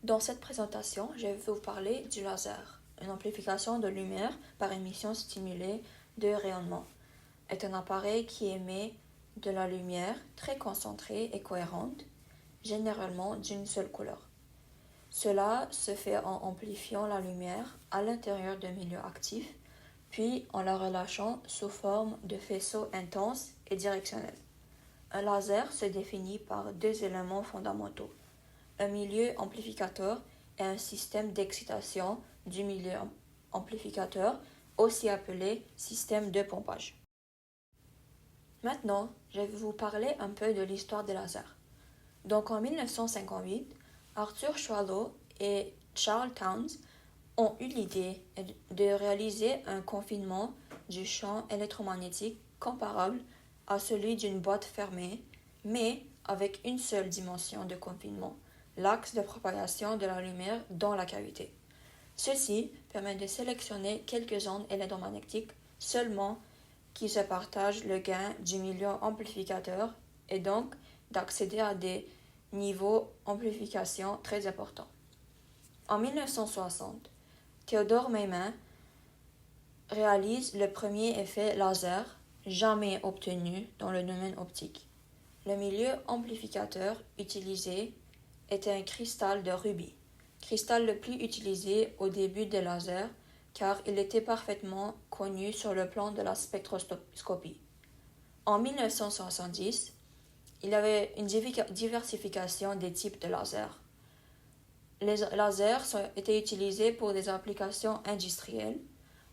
Dans cette présentation, je vais vous parler du laser. Une amplification de lumière par émission stimulée de rayonnement est un appareil qui émet de la lumière très concentrée et cohérente, généralement d'une seule couleur. Cela se fait en amplifiant la lumière à l'intérieur d'un milieu actif, puis en la relâchant sous forme de faisceaux intenses et directionnels. Un laser se définit par deux éléments fondamentaux: un milieu amplificateur et un système d'excitation du milieu amplificateur, aussi appelé système de pompage. Maintenant, je vais vous parler un peu de l'histoire des lasers. Donc en 1958, Arthur Schawlow et Charles Townes ont eu l'idée de réaliser un confinement du champ électromagnétique comparable à celui d'une boîte fermée, mais avec une seule dimension de confinement, l'axe de propagation de la lumière dans la cavité. Ceci permet de sélectionner quelques ondes électromagnétiques seulement qui se partagent le gain du milieu amplificateur et donc d'accéder à des niveaux d'amplification très importants. En 1960, Theodore Maimin réalise le premier effet laser jamais obtenu dans le domaine optique. Le milieu amplificateur utilisé était un cristal de rubis, cristal le plus utilisé au début des lasers car il était parfaitement connu sur le plan de la spectroscopie. En 1970, il y avait une diversification des types de lasers. Les lasers étaient utilisés pour des applications industrielles.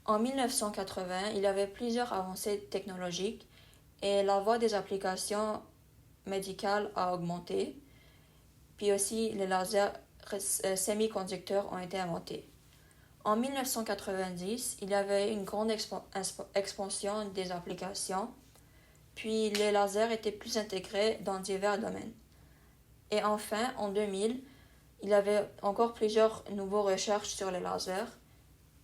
En 1980, il y avait plusieurs avancées technologiques et la voie des applications médicales a augmenté. Puis aussi, les lasers semi-conducteurs ont été inventés. En 1990, il y avait une grande expansion des applications, puis les lasers étaient plus intégrés dans divers domaines. Et enfin, en 2000, il y avait encore plusieurs nouvelles recherches sur les lasers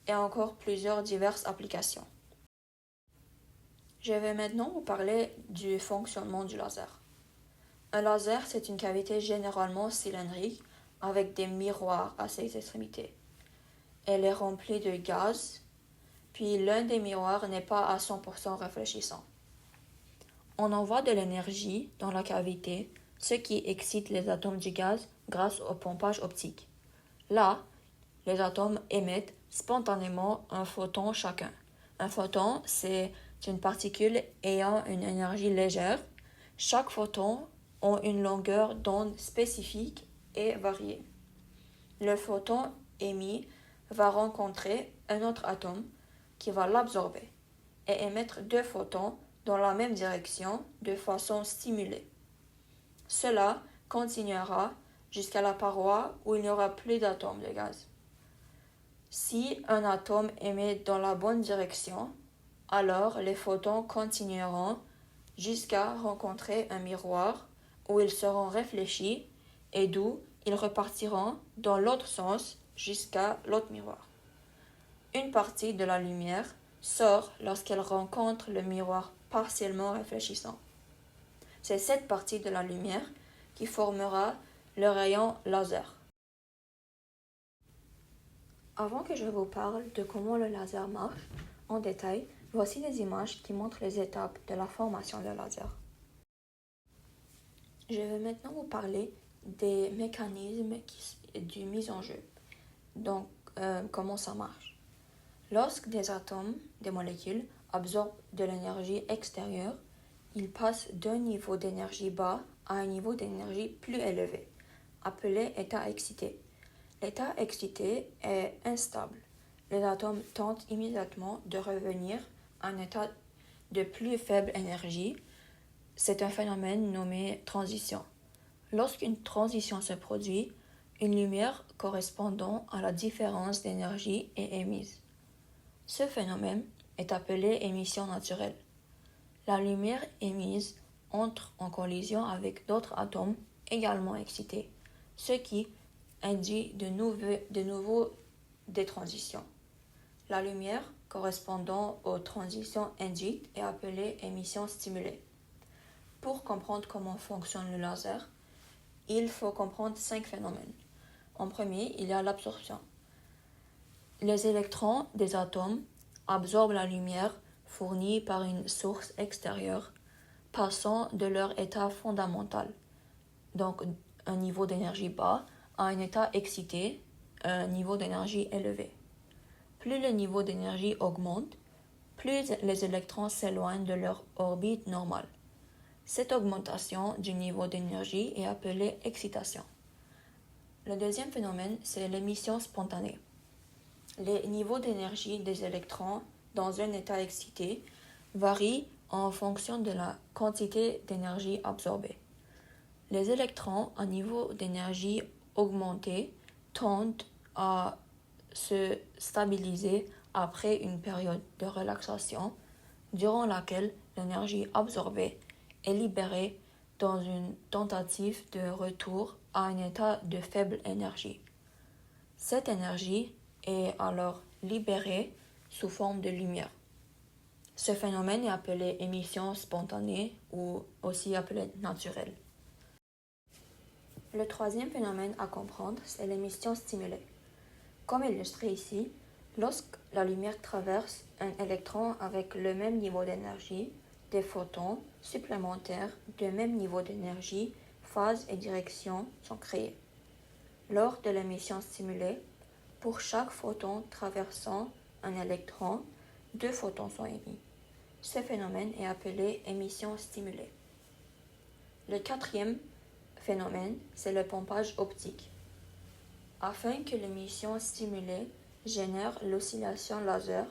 et encore plusieurs diverses applications. Je vais maintenant vous parler du fonctionnement du laser. Un laser, c'est une cavité généralement cylindrique avec des miroirs à ses extrémités. Elle est remplie de gaz, puis l'un des miroirs n'est pas à 100% réfléchissant. On envoie de l'énergie dans la cavité, ce qui excite les atomes du gaz grâce au pompage optique. Là, les atomes émettent spontanément un photon chacun. Un photon, c'est une particule ayant une énergie légère. Chaque photon a une longueur d'onde spécifique et variée. Le photon émis va rencontrer un autre atome qui va l'absorber et émettre deux photons dans la même direction de façon stimulée. Cela continuera jusqu'à la paroi où il n'y aura plus d'atomes de gaz. Si un atome émet dans la bonne direction, alors les photons continueront jusqu'à rencontrer un miroir où ils seront réfléchis et d'où ils repartiront dans l'autre sens jusqu'à l'autre miroir. Une partie de la lumière sort lorsqu'elle rencontre le miroir partiellement réfléchissant. C'est cette partie de la lumière qui formera le rayon laser. Avant que je vous parle de comment le laser marche en détail, voici des images qui montrent les étapes de la formation de laser. Je vais maintenant vous parler des mécanismes du mise en jeu. Donc, comment ça marche? Lorsque des atomes, des molécules, absorbent de l'énergie extérieure, ils passent d'un niveau d'énergie bas à un niveau d'énergie plus élevé, appelé état excité. L'état excité est instable. Les atomes tentent immédiatement de revenir à un état de plus faible énergie. C'est un phénomène nommé transition. Lorsqu'une transition se produit, une lumière correspondant à la différence d'énergie est émise. Ce phénomène est appelé émission naturelle. La lumière émise entre en collision avec d'autres atomes également excités, ce qui induit de nouveau des transitions. La lumière correspondant aux transitions induites est appelée émission stimulée. Pour comprendre comment fonctionne le laser, il faut comprendre 5 phénomènes. En premier, il y a l'absorption. Les électrons des atomes absorbent la lumière fournie par une source extérieure, passant de leur état fondamental, donc un niveau d'énergie bas, à un état excité, un niveau d'énergie élevé. Plus le niveau d'énergie augmente, plus les électrons s'éloignent de leur orbite normale. Cette augmentation du niveau d'énergie est appelée excitation. Le deuxième phénomène, c'est l'émission spontanée. Les niveaux d'énergie des électrons dans un état excité varient en fonction de la quantité d'énergie absorbée. Les électrons à niveau d'énergie augmenté tendent à se stabiliser après une période de relaxation durant laquelle l'énergie absorbée est libérée dans une tentative de retour à un état de faible énergie. Cette énergie est alors libérée sous forme de lumière. Ce phénomène est appelé émission spontanée ou aussi appelé naturelle. Le troisième phénomène à comprendre, c'est l'émission stimulée. Comme illustré ici, lorsque la lumière traverse un électron avec le même niveau d'énergie, des photons supplémentaires de même niveau d'énergie, phase et direction sont créés. Lors de l'émission stimulée, pour chaque photon traversant un électron, 2 photons sont émis. Ce phénomène est appelé émission stimulée. Le quatrième phénomène, c'est le pompage optique. Afin que l'émission stimulée génère l'oscillation laser,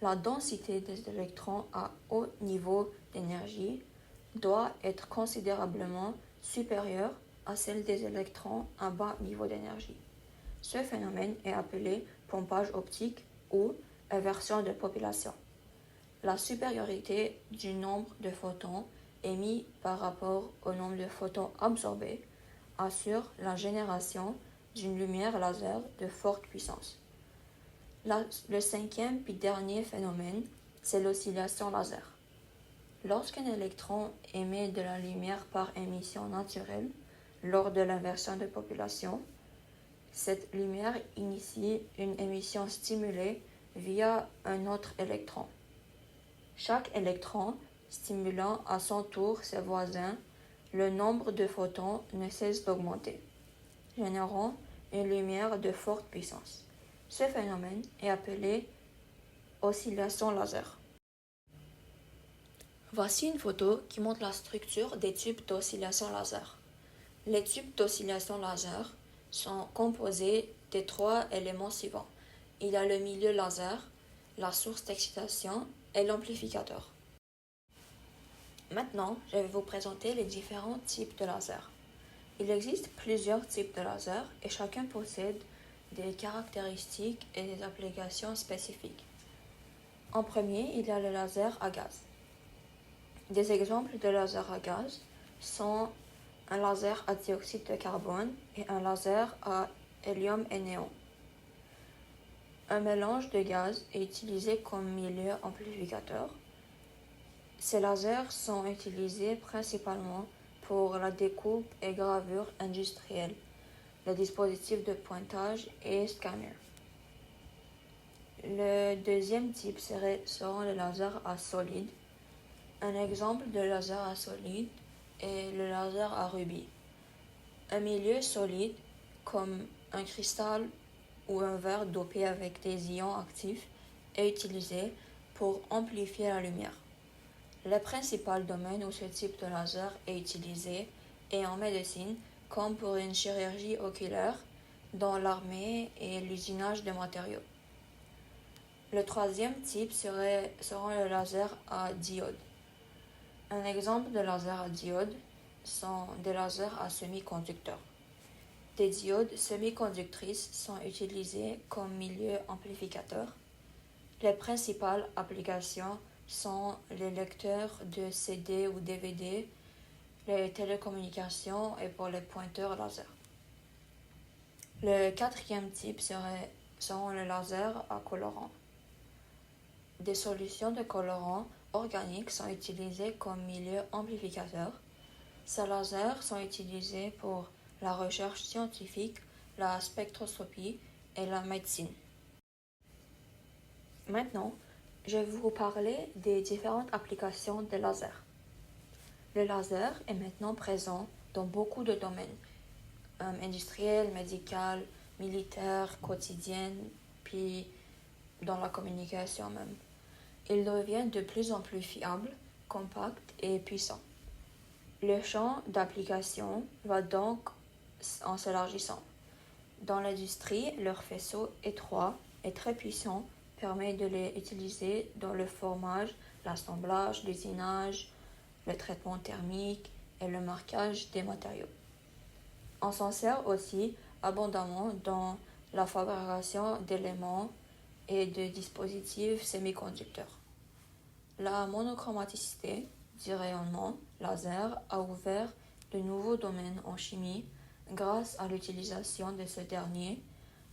la densité des électrons à haut niveau d'énergie doit être considérablement supérieure à celle des électrons à bas niveau d'énergie. Ce phénomène est appelé pompage optique ou inversion de population. La supériorité du nombre de photons émis par rapport au nombre de photons absorbés assure la génération d'une lumière laser de forte puissance. Le cinquième puis dernier phénomène, c'est l'oscillation laser. Lorsqu'un électron émet de la lumière par émission naturelle lors de l'inversion de population, cette lumière initie une émission stimulée via un autre électron. Chaque électron stimulant à son tour ses voisins, le nombre de photons ne cesse d'augmenter, générant une lumière de forte puissance. Ce phénomène est appelé oscillation laser. Voici une photo qui montre la structure des tubes d'oscillation laser. Les tubes d'oscillation laser sont composés des 3 éléments suivants. Il y a le milieu laser, la source d'excitation et l'amplificateur. Maintenant, je vais vous présenter les différents types de lasers. Il existe plusieurs types de lasers et chacun possède des caractéristiques et des applications spécifiques. En premier, il y a le laser à gaz. Des exemples de lasers à gaz sont un laser à dioxyde de carbone et un laser à hélium et néon. Un mélange de gaz est utilisé comme milieu amplificateur. Ces lasers sont utilisés principalement pour la découpe et gravure industrielle, les dispositifs de pointage et scanners. Le deuxième type seront les lasers à solide. Un exemple de laser à solide est le laser à rubis. Un milieu solide, comme un cristal ou un verre dopé avec des ions actifs, est utilisé pour amplifier la lumière. Le principal domaine où ce type de laser est utilisé est en médecine, comme pour une chirurgie oculaire, dans l'armée et l'usinage de matériaux. Le troisième type seront les lasers à diode. Un exemple de laser à diode sont des lasers à semi-conducteurs. Des diodes semi-conductrices sont utilisées comme milieu amplificateur. Les principales applications sont les lecteurs de CD ou DVD, les télécommunications et pour les pointeurs laser. Le quatrième type seront les lasers à colorant. Des solutions de colorants organiques sont utilisées comme milieu amplificateur. Ces lasers sont utilisés pour la recherche scientifique la spectroscopie et la médecine. Maintenant, je vais vous parler des différentes applications des lasers. Le laser est maintenant présent dans beaucoup de domaines, industriels, médicaux, militaires, quotidiens, puis dans la communication même. Il devient de plus en plus fiable, compact et puissant. Le champ d'application va donc en s'élargissant. Dans l'industrie, leur faisceau étroit et très puissant permet de les utiliser dans le formage, l'assemblage, l'usinage, le traitement thermique et le marquage des matériaux. On s'en sert aussi abondamment dans la fabrication d'éléments et de dispositifs semi-conducteurs. La monochromaticité du rayonnement laser a ouvert de nouveaux domaines en chimie grâce à l'utilisation de ce dernier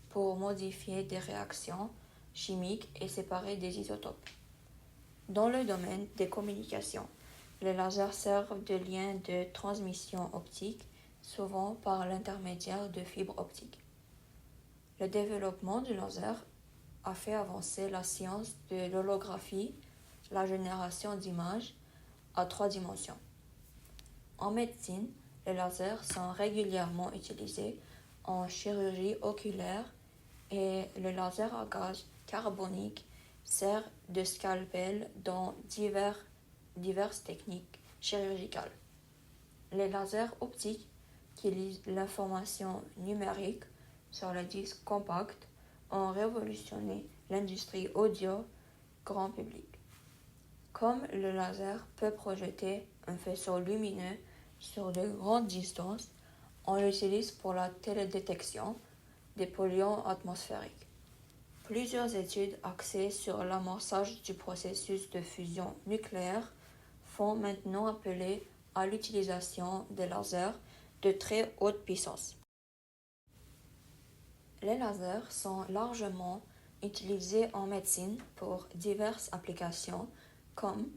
pour modifier des réactions chimiques et séparer des isotopes. Dans le domaine des communications, les lasers servent de lien de transmission optique, souvent par l'intermédiaire de fibres optiques. Le développement du laser a fait avancer la science de l'holographie, la génération d'images à 3 dimensions. En médecine, les lasers sont régulièrement utilisés en chirurgie oculaire et le laser à gaz carbonique sert de scalpel dans diverses techniques chirurgicales. Les lasers optiques qui lisent l'information numérique sur le disque compact ont révolutionné l'industrie audio grand public. Comme le laser peut projeter un faisceau lumineux sur de grandes distances, on l'utilise pour la télédétection des polluants atmosphériques. Plusieurs études axées sur l'amorçage du processus de fusion nucléaire font maintenant appeler à l'utilisation des lasers de très haute puissance. Les lasers sont largement utilisés en médecine pour diverses applications, comme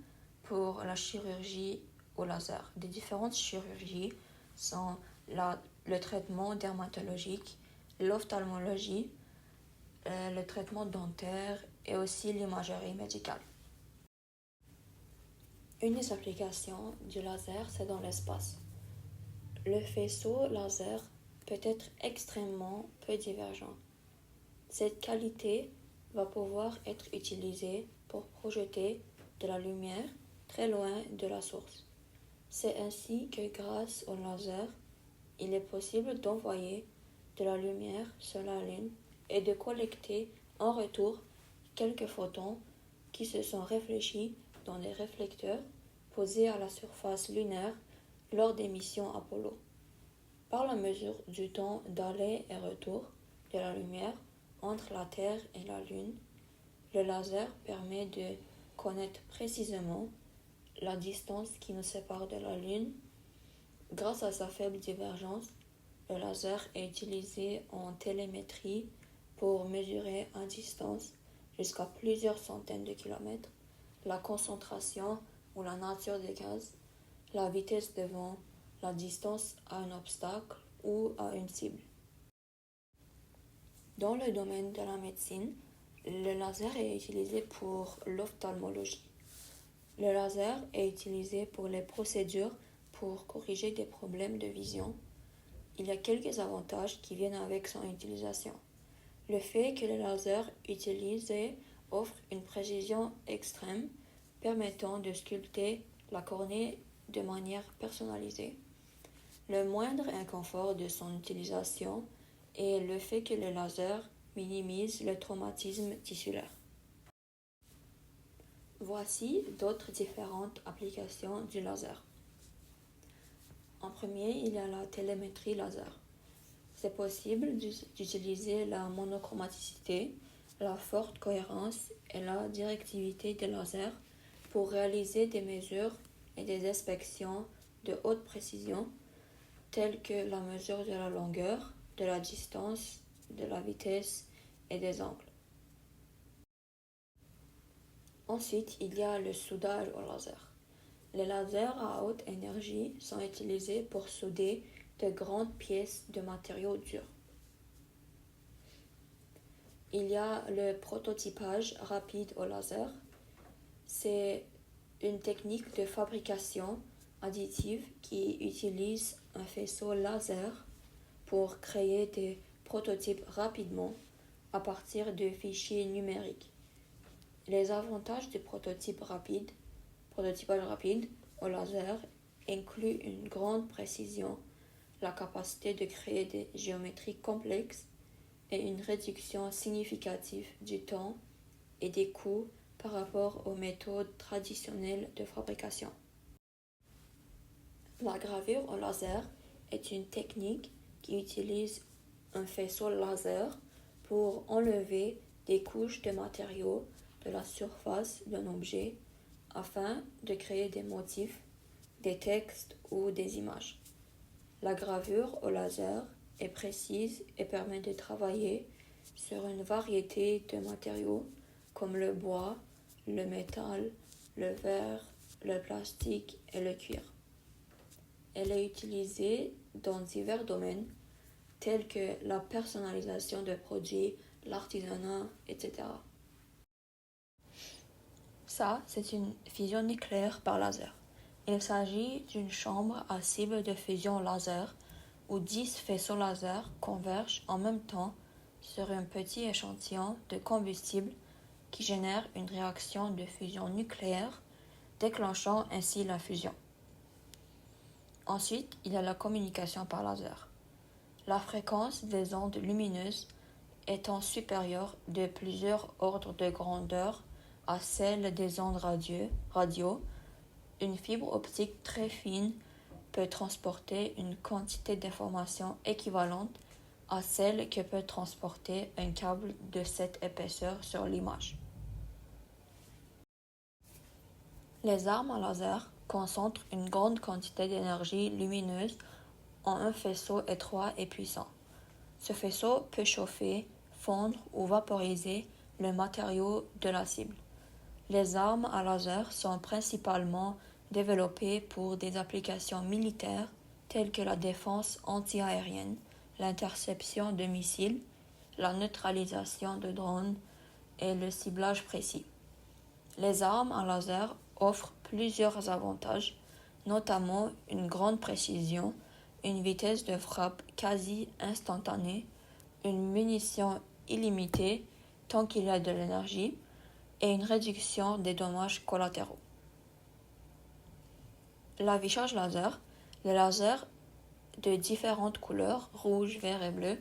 pour la chirurgie au laser. Des différentes chirurgies sont le traitement dermatologique, l'ophtalmologie, le traitement dentaire et aussi l'imagerie médicale. Une des applications du laser, c'est dans l'espace. Le faisceau laser peut être extrêmement peu divergent. Cette qualité va pouvoir être utilisée pour projeter de la lumière très loin de la source. C'est ainsi que grâce au laser, il est possible d'envoyer de la lumière sur la Lune et de collecter en retour quelques photons qui se sont réfléchis dans des réflecteurs posés à la surface lunaire lors des missions Apollo. Par la mesure du temps d'aller et retour de la lumière entre la Terre et la Lune, le laser permet de connaître précisément la distance qui nous sépare de la Lune. Grâce à sa faible divergence, le laser est utilisé en télémétrie pour mesurer à distance jusqu'à plusieurs centaines de kilomètres la concentration ou la nature des gaz, la vitesse de vent, la distance à un obstacle ou à une cible. Dans le domaine de la médecine, le laser est utilisé pour l'ophtalmologie. Le laser est utilisé pour les procédures pour corriger des problèmes de vision. Il y a quelques avantages qui viennent avec son utilisation. Le fait que le laser utilisé offre une précision extrême permettant de sculpter la cornée de manière personnalisée. Le moindre inconfort de son utilisation est le fait que le laser minimise le traumatisme tissulaire. Voici d'autres différentes applications du laser. En premier, il y a la télémétrie laser. C'est possible d'utiliser la monochromaticité, la forte cohérence et la directivité des lasers pour réaliser des mesures et des inspections de haute précision telles que la mesure de la longueur, de la distance, de la vitesse et des angles. Ensuite, il y a le soudage au laser. Les lasers à haute énergie sont utilisés pour souder de grandes pièces de matériaux durs. Il y a le prototypage rapide au laser. C'est une technique de fabrication additive qui utilise un faisceau laser pour créer des prototypes rapidement à partir de fichiers numériques. Les avantages du prototypage rapide au laser incluent une grande précision, la capacité de créer des géométries complexes et une réduction significative du temps et des coûts par rapport aux méthodes traditionnelles de fabrication. La gravure au laser est une technique qui utilise un faisceau laser pour enlever des couches de matériaux de la surface d'un objet afin de créer des motifs, des textes ou des images. La gravure au laser est précise et permet de travailler sur une variété de matériaux comme le bois, le métal, le verre, le plastique et le cuir. Elle est utilisée dans divers domaines tels que la personnalisation de produits, l'artisanat, etc. Ça, c'est une fusion nucléaire par laser. Il s'agit d'une chambre à cible de fusion laser où 10 faisceaux laser convergent en même temps sur un petit échantillon de combustible qui génère une réaction de fusion nucléaire, déclenchant ainsi la fusion. Ensuite, il y a la communication par laser. La fréquence des ondes lumineuses étant supérieure de plusieurs ordres de grandeur à celle des ondes radio, une fibre optique très fine peut transporter une quantité d'informations équivalente à celle que peut transporter un câble de cette épaisseur sur l'image. Les armes à laser concentrent une grande quantité d'énergie lumineuse en un faisceau étroit et puissant. Ce faisceau peut chauffer, fondre ou vaporiser le matériau de la cible. Les armes à laser sont principalement développées pour des applications militaires telles que la défense anti-aérienne, l'interception de missiles, la neutralisation de drones et le ciblage précis. Les armes à laser offrent plusieurs avantages, notamment une grande précision, une vitesse de frappe quasi instantanée, une munition illimitée tant qu'il y a de l'énergie, et une réduction des dommages collatéraux. L'affichage laser. Les lasers de différentes couleurs, rouge, vert et bleu,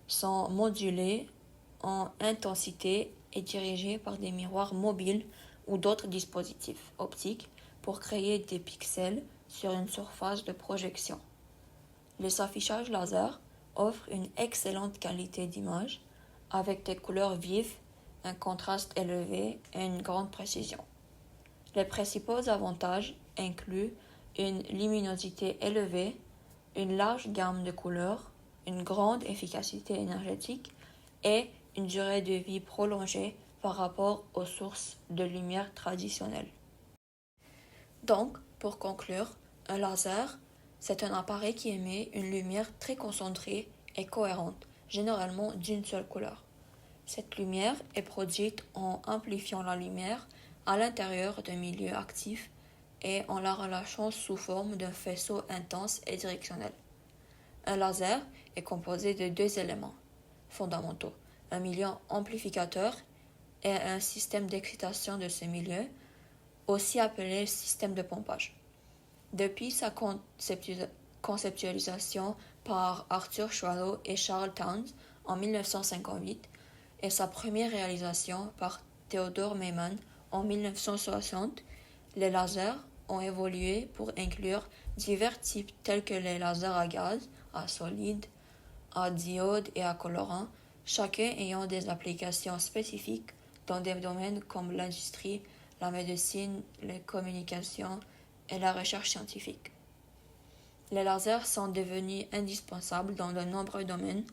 sont modulés en intensité et dirigés par des miroirs mobiles ou d'autres dispositifs optiques pour créer des pixels sur une surface de projection. Les affichages laser offrent une excellente qualité d'image avec des couleurs vives, un contraste élevé et une grande précision. Les principaux avantages incluent une luminosité élevée, une large gamme de couleurs, une grande efficacité énergétique et une durée de vie prolongée par rapport aux sources de lumière traditionnelles. Donc, pour conclure, un laser, c'est un appareil qui émet une lumière très concentrée et cohérente, généralement d'une seule couleur. Cette lumière est produite en amplifiant la lumière à l'intérieur d'un milieu actif et en la relâchant sous forme d'un faisceau intense et directionnel. Un laser est composé de deux éléments fondamentaux, un milieu amplificateur et un système d'excitation de ce milieu, aussi appelé système de pompage. Depuis sa conceptualisation par Arthur Schwallow et Charles Townes en 1958, et sa première réalisation par Theodore Maiman en 1960, les lasers ont évolué pour inclure divers types tels que les lasers à gaz, à solide, à diode et à colorant, chacun ayant des applications spécifiques dans des domaines comme l'industrie, la médecine, les communications et la recherche scientifique. Les lasers sont devenus indispensables dans de nombreux domaines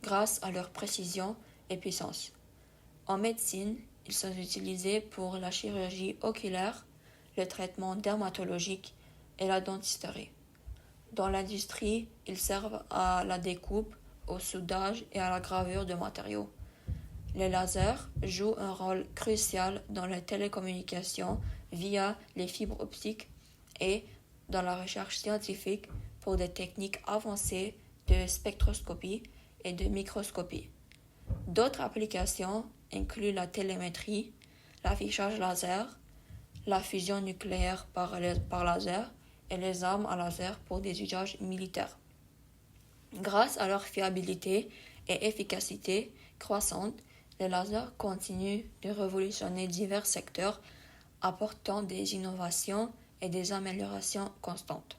grâce à leur précision et puissance. En médecine, ils sont utilisés pour la chirurgie oculaire, le traitement dermatologique et la dentisterie. Dans l'industrie, ils servent à la découpe, au soudage et à la gravure de matériaux. Les lasers jouent un rôle crucial dans la télécommunication via les fibres optiques et dans la recherche scientifique pour des techniques avancées de spectroscopie et de microscopie. D'autres applications incluent la télémétrie, l'affichage laser, la fusion nucléaire par laser et les armes à laser pour des usages militaires. Grâce à leur fiabilité et efficacité croissante, les lasers continuent de révolutionner divers secteurs, apportant des innovations et des améliorations constantes.